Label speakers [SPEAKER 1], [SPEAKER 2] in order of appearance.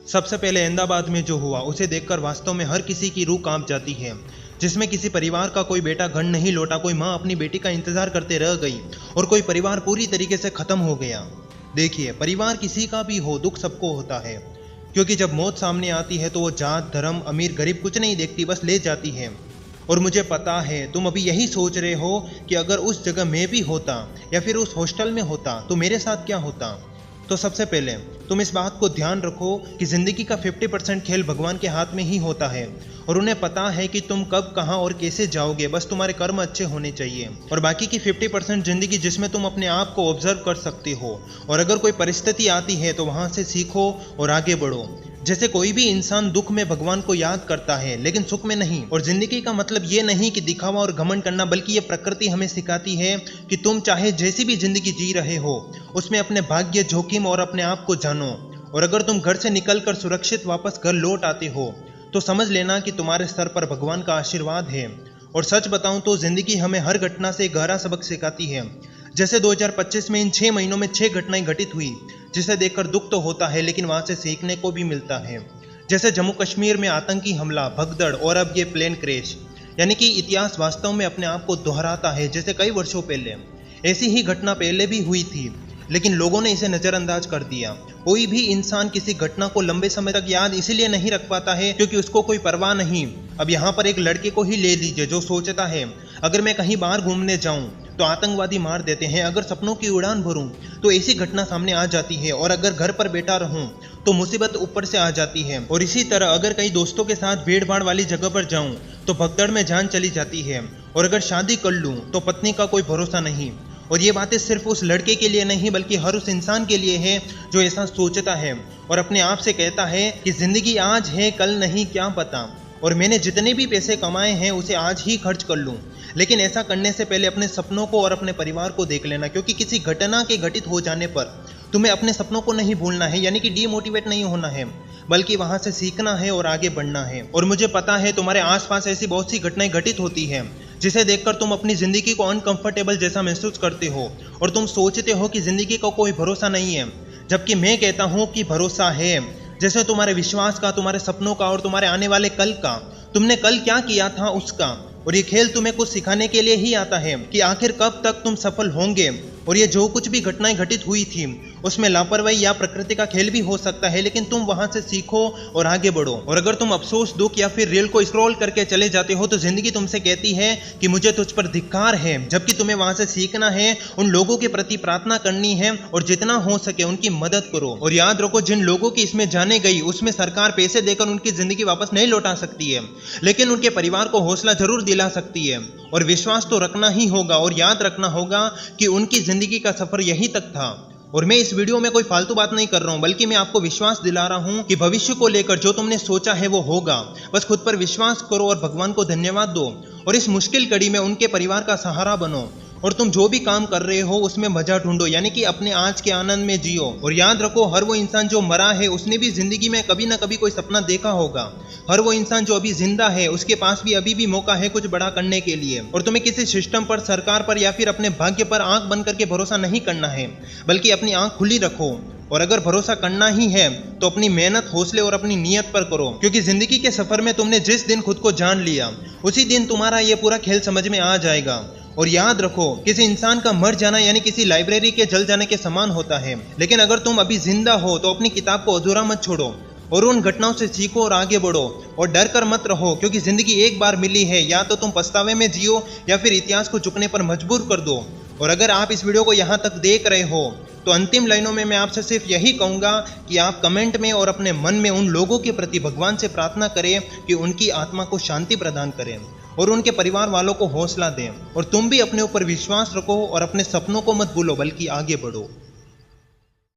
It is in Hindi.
[SPEAKER 1] सबसे पहले अहमदाबाद में जो हुआ उसे देखकर वास्तव में हर किसी की रूह कांप जाती है, जिसमें किसी परिवार का कोई बेटा घर नहीं लौटा, कोई माँ अपनी बेटी का इंतजार करते रह गई और कोई परिवार पूरी तरीके से खत्म हो गया। देखिए, परिवार किसी का भी हो, दुख सबको होता है, क्योंकि जब मौत सामने आती है तो वो जात, धर्म, अमीर गरीब कुछ नहीं देखती, बस ले जाती है। और मुझे पता है तुम अभी यही सोच रहे हो कि अगर उस जगह मैं भी होता या फिर उस हॉस्टल में होता तो मेरे साथ क्या होता। तो सबसे पहले तुम इस बात को ध्यान रखो कि जिंदगी का 50% खेल भगवान के हाथ में ही होता है और उन्हें पता है कि तुम कब, कहां और कैसे जाओगे, बस तुम्हारे कर्म अच्छे होने चाहिए। और बाकी की 50% जिंदगी जिसमें तुम अपने आप को ऑब्जर्व कर सकते हो और अगर कोई परिस्थिति आती है तो वहां से सीखो और आगे बढ़ो। जैसे कोई भी इंसान दुख में भगवान को याद करता है लेकिन सुख में नहीं। और जिंदगी का मतलब ये नहीं कि दिखावा और घमंड करना, बल्कि ये प्रकृति हमें सिखाती है कि तुम चाहे जैसी भी जिंदगी जी रहे हो उसमें अपने भाग्य, जोखिम और अपने आप को जानो। और अगर तुम घर से निकलकर सुरक्षित वापस घर लौट आते हो तो समझ लेना कि तुम्हारे सर पर भगवान का आशीर्वाद है। और सच बताऊं तो जिंदगी हमें हर घटना से गहरा सबक सिखाती है। जैसे 2025 में इन 6 महीनों में 6 घटनाएं घटित हुई, जिसे देखकर दुख तो होता है लेकिन वहां से सीखने को भी मिलता है। जैसे जम्मू कश्मीर में आतंकी हमला, भगदड़ और अब ये प्लेन क्रैश, यानी कि इतिहास वास्तव में अपने आप को दोहराता है। जैसे कई वर्षों पहले ऐसी ही घटना पहले भी हुई थी लेकिन लोगों ने इसे नजरअंदाज कर दिया। कोई भी इंसान किसी घटना को लंबे समय तक याद इसलिए नहीं रख पाता है क्योंकि उसको कोई परवाह नहीं। अब यहाँ पर एक लड़के को ही ले लीजिए जो सोचता है अगर मैं कहीं बाहर घूमने जाऊं तो आतंकवादी मार देते हैं, अगर सपनों की उड़ान भरूं तो ऐसी घटना सामने आ जाती है, और अगर घर पर बैठा रहूं तो मुसीबत ऊपर से आ जाती है। और इसी तरह अगर कई दोस्तों के साथ भीड़ भाड़ वाली जगह पर जाऊं तो भगदड़ में जान चली जाती है, और अगर शादी कर लूं तो पत्नी का कोई भरोसा नहीं। और ये बातें सिर्फ उस लड़के के लिए नहीं बल्कि हर उस इंसान के लिए है जो ऐसा सोचता है और अपने आप से कहता है कि जिंदगी आज है, कल नहीं, क्या पता, और मैंने जितने भी पैसे कमाए हैं उसे आज ही खर्च कर लूं। लेकिन ऐसा करने से पहले अपने सपनों को और अपने परिवार को देख लेना, क्योंकि किसी घटना के घटित हो जाने पर तुम्हें अपने सपनों को नहीं भूलना है, यानी कि डीमोटिवेट नहीं होना है, बल्कि वहां से सीखना है और आगे बढ़ना है। और मुझे पता है तुम्हारे आसपास ऐसी बहुत सी घटनाएं घटित होती हैं जिसे देखकर तुम अपनी जिंदगी को अनकंफर्टेबल जैसा महसूस करते हो और तुम सोचते हो कि जिंदगी का कोई भरोसा नहीं है, जबकि मैं कहता हूं कि भरोसा है। जैसे तुम्हारे विश्वास का, तुम्हारे सपनों का और तुम्हारे आने वाले कल का। तुमने कल क्या किया था उसका। और ये खेल तुम्हें कुछ सिखाने के लिए ही आता है कि आखिर कब तक तुम सफल होंगे। और ये जो कुछ भी घटनाएं घटित हुई थी उसमें लापरवाही या प्रकृति का खेल भी हो सकता है, लेकिन तुम वहां से सीखो और आगे बढ़ो। और अगर तुम अफसोस, दुख या फिर रील को स्क्रॉल करके चले जाते हो तो जिंदगी तुमसे कहती है कि मुझे तुझ पर धिक्कार है, जबकि तुम्हें वहां से सीखना है, उन लोगों के प्रति प्रार्थना करनी है और जितना हो सके उनकी मदद करो। और याद रखो, जिन लोगों की इसमें जाने गई उसमें सरकार पैसे देकर उनकी जिंदगी वापस नहीं लौटा सकती है, लेकिन उनके परिवार को हौसला जरूर दिला सकती है। और विश्वास तो रखना ही होगा और याद रखना होगा कि उनकी जिंदगी का सफर यहीं तक था। और मैं इस वीडियो में कोई फालतू बात नहीं कर रहा हूं, बल्कि मैं आपको विश्वास दिला रहा हूं कि भविष्य को लेकर जो तुमने सोचा है वो होगा। बस खुद पर विश्वास करो और भगवान को धन्यवाद दो और इस मुश्किल घड़ी में उनके परिवार का सहारा बनो। और तुम जो भी काम कर रहे हो उसमें मजा ढूंढो, यानी कि अपने आज के आनंद में जियो। और याद रखो, हर वो इंसान जो मरा है उसने भी जिंदगी में कभी ना कभी कोई सपना देखा होगा। हर वो इंसान जो अभी जिंदा है उसके पास भी अभी भी मौका है कुछ बड़ा करने के लिए। और तुम्हें किसी सिस्टम पर, सरकार पर या फिर अपने भाग्य पर आंख बंद करके भरोसा नहीं करना है, बल्कि अपनी आंख खुली रखो। और अगर भरोसा करना ही है तो अपनी मेहनत, हौसले और अपनी नीयत पर करो, क्योंकि जिंदगी के सफर में तुमने जिस दिन खुद को जान लिया उसी दिन तुम्हारा ये पूरा खेल समझ में आ जाएगा। और याद रखो, किसी इंसान का मर जाना यानी किसी लाइब्रेरी के जल जाने के समान होता है, लेकिन अगर तुम अभी जिंदा हो तो अपनी किताब को अधूरा मत छोड़ो और उन घटनाओं से सीखो और आगे बढ़ो। और डर कर मत रहो, क्योंकि जिंदगी एक बार मिली है, या तो तुम पछतावे में जियो या फिर इतिहास को झुकने पर मजबूर कर दो। और अगर आप इस वीडियो को यहाँ तक देख रहे हो तो अंतिम लाइनों में मैं आपसे सिर्फ यही कहूँगा कि आप कमेंट में और अपने मन में उन लोगों के प्रति भगवान से प्रार्थना करें कि उनकी आत्मा को शांति प्रदान करें और उनके परिवार वालों को हौसला दें। और तुम भी अपने ऊपर विश्वास रखो और अपने सपनों को मत भूलो, बल्कि आगे बढ़ो।